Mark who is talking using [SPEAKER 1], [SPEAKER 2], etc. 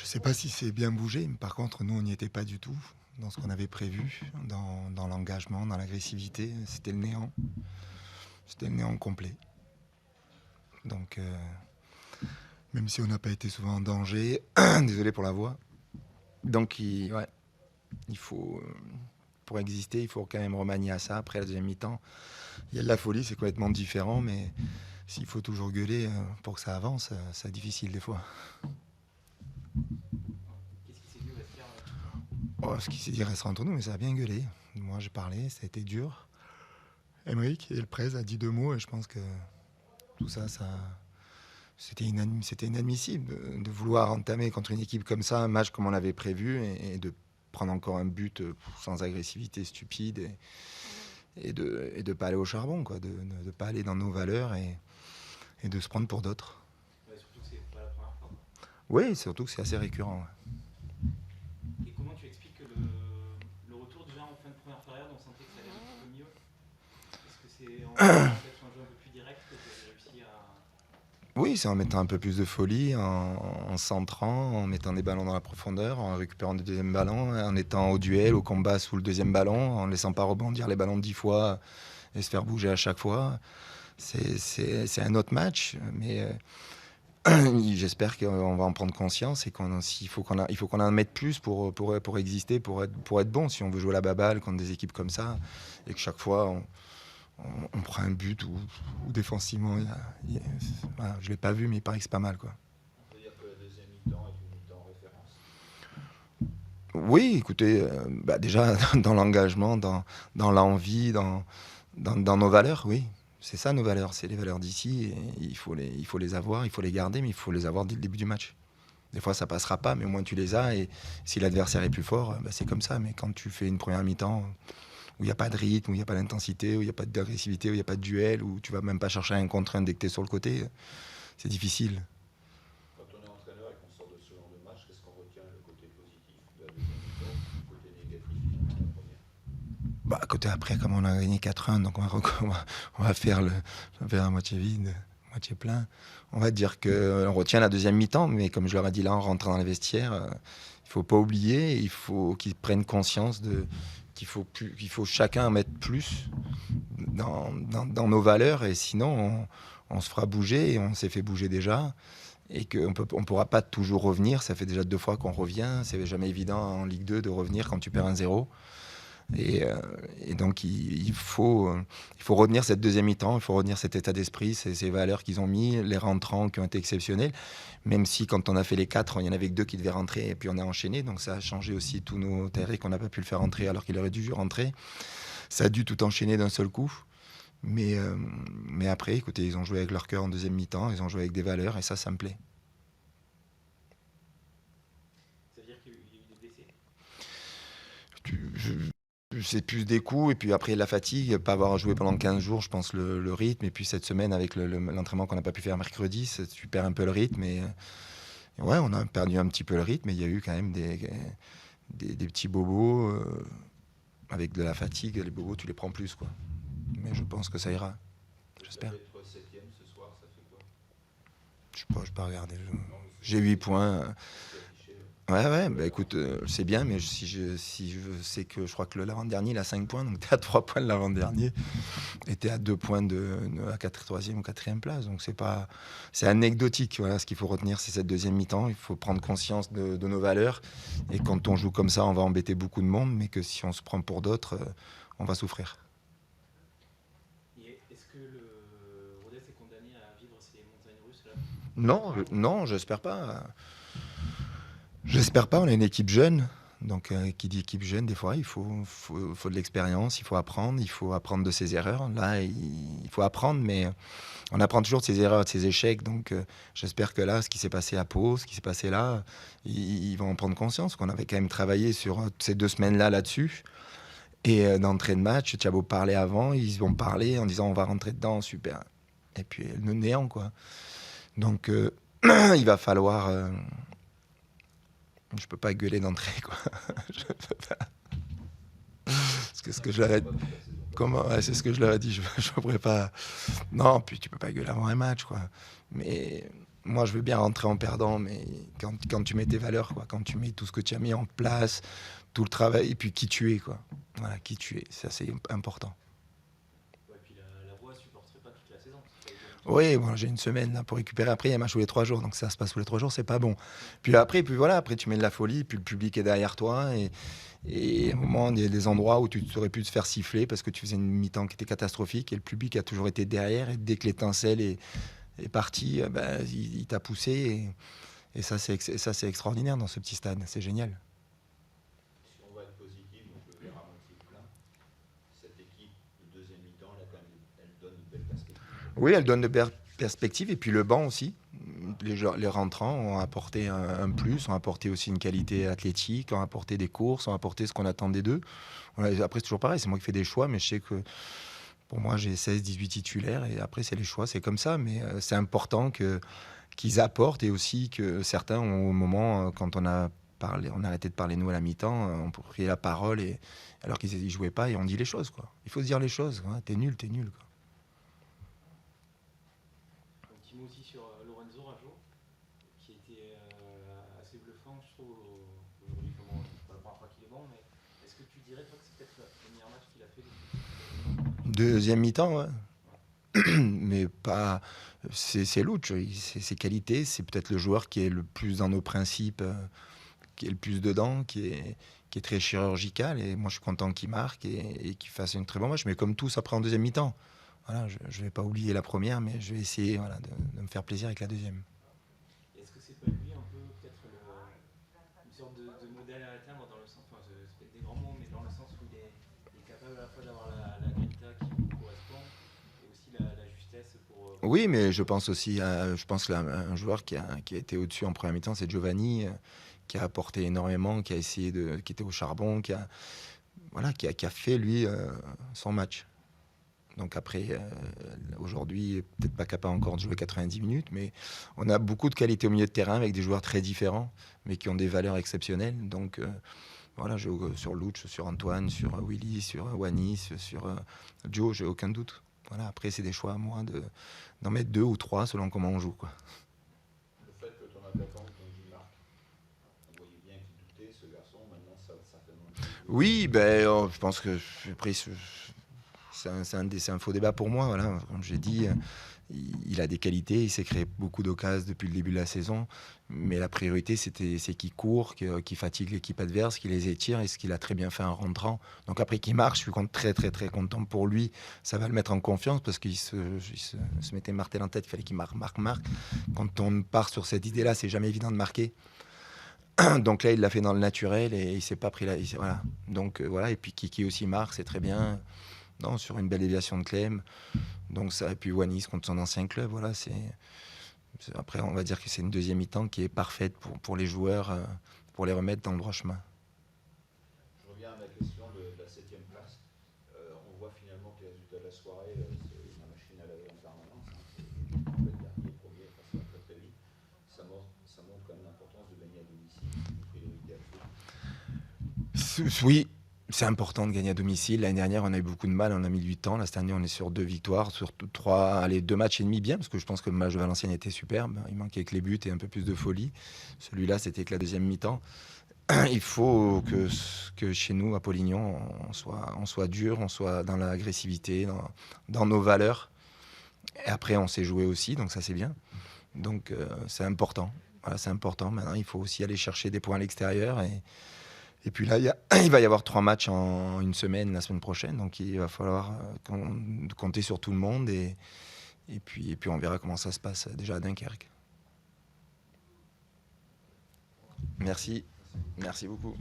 [SPEAKER 1] sais pas si c'est bien bougé, mais par contre, nous, on n'y était pas du tout dans ce qu'on avait prévu, dans l'engagement, dans l'agressivité. C'était le néant. C'était le néant complet. Donc, même si on n'a pas été souvent en danger, désolé pour la voix. Donc, ouais, il faut, pour exister, il faut quand même remanier à ça. Après la deuxième mi-temps, il y a de la folie, c'est complètement différent, mais s'il faut toujours gueuler pour que ça avance, c'est difficile des fois.
[SPEAKER 2] Qu'est-ce qui s'est dit au vestiaire
[SPEAKER 1] Oh, ce qui s'est dit restera entre nous, mais ça a bien gueulé. Moi, j'ai parlé, ça a été dur. Emeric et le presse a dit deux mots et je pense que tout ça, c'était inadmissible de vouloir entamer contre une équipe comme ça un match comme on l'avait prévu et de prendre encore un but sans agressivité stupide et de pas aller au charbon, quoi, de pas aller dans nos valeurs et de se prendre pour d'autres.
[SPEAKER 2] Surtout que c'est pas la première fois.
[SPEAKER 1] Oui, surtout que c'est assez récurrent.
[SPEAKER 2] Et comment tu expliques que le retour déjà en fin de première période, on sentait que ça allait un petit peu mieux? Est-ce que c'est en peut-être un jeu un peu plus direct que tu as réussi à...
[SPEAKER 1] Oui, c'est en mettant un peu plus de folie, en centrant, en mettant des ballons dans la profondeur, en récupérant des deuxièmes ballons, en étant au duel, au combat sous le deuxième ballon, en ne laissant pas rebondir les ballons 10 fois et se faire bouger à chaque fois. C'est un autre match, mais j'espère qu'on va en prendre conscience et il faut qu'on en mette plus pour exister, pour être bon, si on veut jouer la baballe contre des équipes comme ça, et que chaque fois on prend un but ou défensivement, voilà, je ne l'ai pas vu, mais il paraît que c'est pas mal, quoi.
[SPEAKER 3] On peut dire que la deuxième mi-temps est une mi-temps référence.
[SPEAKER 1] Oui, écoutez, déjà dans l'engagement, dans l'envie, dans nos valeurs, oui. C'est ça nos valeurs, c'est les valeurs d'ici. Et il faut les avoir, il faut les garder, mais il faut les avoir dès le début du match. Des fois, ça passera pas, mais au moins tu les as. Et si l'adversaire est plus fort, c'est comme ça. Mais quand tu fais une première mi-temps où il n'y a pas de rythme, où il n'y a pas d'intensité, où il n'y a pas d'agressivité, où il n'y a pas de duel, où tu vas même pas chercher un contre un dès que tu es sur le côté, c'est difficile.
[SPEAKER 3] Quand on est entraîneur et qu'on sort de ce genre de match, qu'est-ce qu'on retient le côté positif de la deuxième mi-temps, le côté négatif finalement de la première?
[SPEAKER 1] Côté après, comme on a gagné 4-1, donc on va faire à moitié vide, moitié plein. On va dire qu'on retient la deuxième mi-temps, mais comme je leur ai dit là en rentrant dans les vestiaires, il ne faut pas oublier, il faut qu'ils prennent conscience qu'il faut chacun mettre plus dans nos valeurs, et sinon on se fera bouger, et on s'est fait bouger déjà, et qu'on ne pourra pas toujours revenir. Ça fait déjà 2 fois qu'on revient, c'est jamais évident en Ligue 2 de revenir quand tu perds 1-0. Et donc il faut retenir cette deuxième mi-temps, il faut retenir cet état d'esprit, ces valeurs qu'ils ont mis, les rentrants qui ont été exceptionnels, même si quand on a fait les 4, il y en avait que 2 qui devaient rentrer et puis on a enchaîné, donc ça a changé aussi tous nos terriers qu'on n'a pas pu le faire rentrer alors qu'il aurait dû rentrer. Ça a dû tout enchaîner d'un seul coup, mais après, écoutez, ils ont joué avec leur cœur en deuxième mi-temps, ils ont joué avec des valeurs et ça me plaît.
[SPEAKER 2] Ça veut dire qu'il y a eu des blessés?
[SPEAKER 1] C'est plus des coups, et puis après la fatigue, pas avoir joué pendant 15 jours, je pense le rythme, et puis cette semaine avec l'entraînement qu'on n'a pas pu faire mercredi, tu perds un peu le rythme, et ouais, on a perdu un petit peu le rythme, mais il y a eu quand même des petits bobos, avec de la fatigue, les bobos tu les prends plus, quoi. Mais je pense que ça ira, j'espère.
[SPEAKER 3] Être septième ce soir, ça fait quoi?
[SPEAKER 1] Je sais pas regarder, j'ai 8 points. Ouais, écoute, c'est bien, mais si je sais que je crois que l'avant-dernier, il a 5 points, donc t'es à 3 points de l'avant-dernier, et t'es à 2 points de la 3e ou 4e place, donc c'est anecdotique. Voilà, ce qu'il faut retenir, c'est cette deuxième mi-temps, il faut prendre conscience de nos valeurs, et quand on joue comme ça, on va embêter beaucoup de monde, mais que si on se prend pour d'autres, on va souffrir.
[SPEAKER 2] Et est-ce que le Rodez est condamné à vivre ces montagnes russes là?
[SPEAKER 1] Non, j'espère pas. J'espère pas, on a une équipe jeune. Donc, qui dit équipe jeune, des fois, il faut de l'expérience, il faut apprendre de ses erreurs. Là, il faut apprendre, mais on apprend toujours de ses erreurs, de ses échecs. Donc, j'espère que là, ce qui s'est passé à Pau, ce qui s'est passé là, ils vont en prendre conscience, qu'on avait quand même travaillé sur ces 2 semaines-là là-dessus. Et d'entrée de match, Thiago parlait avant, ils vont parler en disant on va rentrer dedans, super. Et puis, le néant, quoi. Donc, il va falloir... je peux pas gueuler d'entrée, quoi. Je peux pas. Parce que ce que je leur ai... Comment? Ouais, c'est ce que je leur ai dit. Je pourrais pas. Non, puis tu peux pas gueuler avant un match, quoi. Mais moi, je veux bien rentrer en perdant, mais quand tu mets tes valeurs, quoi, quand tu mets tout ce que tu as mis en place, tout le travail, et puis qui tu es, quoi. Voilà, qui tu es, c'est assez important.
[SPEAKER 2] Ouais, puis la voix supporterait pas toute la saison.
[SPEAKER 1] Oui, bon, j'ai une semaine là, pour récupérer. Après, il y a un match tous les 3 jours, donc ça se passe tous les 3 jours, c'est pas bon. Puis après, après, tu mets de la folie, puis le public est derrière toi, et à un moment, il y a des endroits où tu aurais pu te faire siffler parce que tu faisais une mi-temps qui était catastrophique, et le public a toujours été derrière, et dès que l'étincelle est partie, ben, il t'a poussé, et ça, c'est extraordinaire dans ce petit stade, c'est génial.
[SPEAKER 3] Si on va être positif, donc le verre à moitié plein, cette équipe de deuxième mi-temps, elle donne de belles perspectives.
[SPEAKER 1] Oui, elle donne de belles perspectives, et puis le banc aussi. Les rentrants ont apporté un plus, ont apporté aussi une qualité athlétique, ont apporté des courses, ont apporté ce qu'on attendait d'eux. Voilà, après, c'est toujours pareil, c'est moi qui fais des choix, mais je sais que pour moi, j'ai 16-18 titulaires, et après, c'est les choix, c'est comme ça, mais c'est important qu'ils apportent, et aussi que certains, au moment, quand on a arrêté de parler nous à la mi-temps, on pris la parole, et, alors qu'ils ne jouaient pas, et on dit les choses, quoi. Il faut se dire les choses, quoi. T'es nul, quoi.
[SPEAKER 2] Un petit mot aussi sur Lorenzo Raggio, qui était assez bluffant, je trouve, aujourd'hui. Comment, c'est pas la première fois qu'il est bon, mais est-ce que tu dirais, toi, que c'est peut-être le meilleur match qu'il a fait depuis?
[SPEAKER 1] Deuxième mi-temps, ouais. Mais pas. C'est Luch, c'est ses qualités, c'est peut-être le joueur qui est le plus dans nos principes, qui est le plus dedans, qui est très chirurgical. Et moi, je suis content qu'il marque, et qu'il fasse une très bonne match. Mais comme tous, après en deuxième mi-temps. Voilà, je ne vais pas oublier la première, mais je vais essayer, voilà, de me faire plaisir avec la deuxième.
[SPEAKER 2] Est-ce que c'est pas lui un peu peut-être une sorte de modèle à atteindre dans le sens, enfin c'est peut-être des grands mots, mais dans le sens où il est capable à la fois d'avoir la grinta qui lui correspond et aussi la justesse pour
[SPEAKER 1] Oui, mais je pense aussi je pense qu'un joueur qui a été au-dessus en première mi-temps, c'est Giovanni, qui a apporté énormément, qui a essayé qui était au charbon, qui a fait lui son match. Donc après, aujourd'hui, peut-être pas capable encore de jouer 90 minutes, mais on a beaucoup de qualité au milieu de terrain avec des joueurs très différents, mais qui ont des valeurs exceptionnelles. Donc voilà, sur Luch, sur Antoine, sur Willy, sur Wanis, sur Joe, j'ai aucun doute. Voilà, après, c'est des choix à moi d'en mettre 2 ou 3 selon comment on joue, quoi.
[SPEAKER 3] Le fait que ton attaquant, Tanguy Marc, on voyait bien qu'il doutait, ce garçon, maintenant ça va certainement.
[SPEAKER 1] Oui, ben, je pense que après, c'est un faux débat pour moi. Voilà. Comme j'ai dit, il a des qualités, il s'est créé beaucoup d'occasions depuis le début de la saison, mais la priorité, c'est qu'il court, qu'il fatigue l'équipe adverse, qu'il les étire, et ce qu'il a très bien fait en rentrant. Donc après qu'il marche, je suis très très très content pour lui. Ça va le mettre en confiance, parce qu'il se mettait martel en tête, il fallait qu'il marque. Quand on part sur cette idée-là, c'est jamais évident de marquer. Donc là, il l'a fait dans le naturel, et il s'est pas pris voilà. Donc voilà, et puis Kiki aussi marque, c'est très bien. Non, sur une belle déviation de Clem. Donc ça, et puis Wanis contre son ancien club, voilà, après, on va dire que c'est une deuxième mi-temps qui est parfaite pour les joueurs, pour les remettre dans le droit chemin.
[SPEAKER 3] Je reviens à ma question de la 7e place. On voit finalement que les résultats de la soirée, c'est la machine à laver en permanence. Le dernier, premier, ça va très très vite. Ça montre quand même l'importance de gagner à domicile, une priorité absolue.
[SPEAKER 1] Oui, c'est important de gagner à domicile. L'année dernière, on a eu beaucoup de mal, on a mis 8 ans. Là, cette année, on est sur 2 victoires, sur 2 matchs et demi bien, parce que je pense que le match de Valenciennes était superbe. Il manquait que les buts et un peu plus de folie. Celui-là, c'était que la deuxième mi-temps. Il faut que chez nous, à Polignon, on soit dur, on soit dans l'agressivité, dans nos valeurs. Et après, on sait jouer aussi, donc ça, c'est bien. Donc, c'est important. Voilà, c'est important. Maintenant, il faut aussi aller chercher des points à l'extérieur. Et puis là, il va y avoir 3 matchs en une semaine, la semaine prochaine. Donc, il va falloir compter sur tout le monde. Et puis, on verra comment ça se passe déjà à Dunkerque. Merci. Merci beaucoup.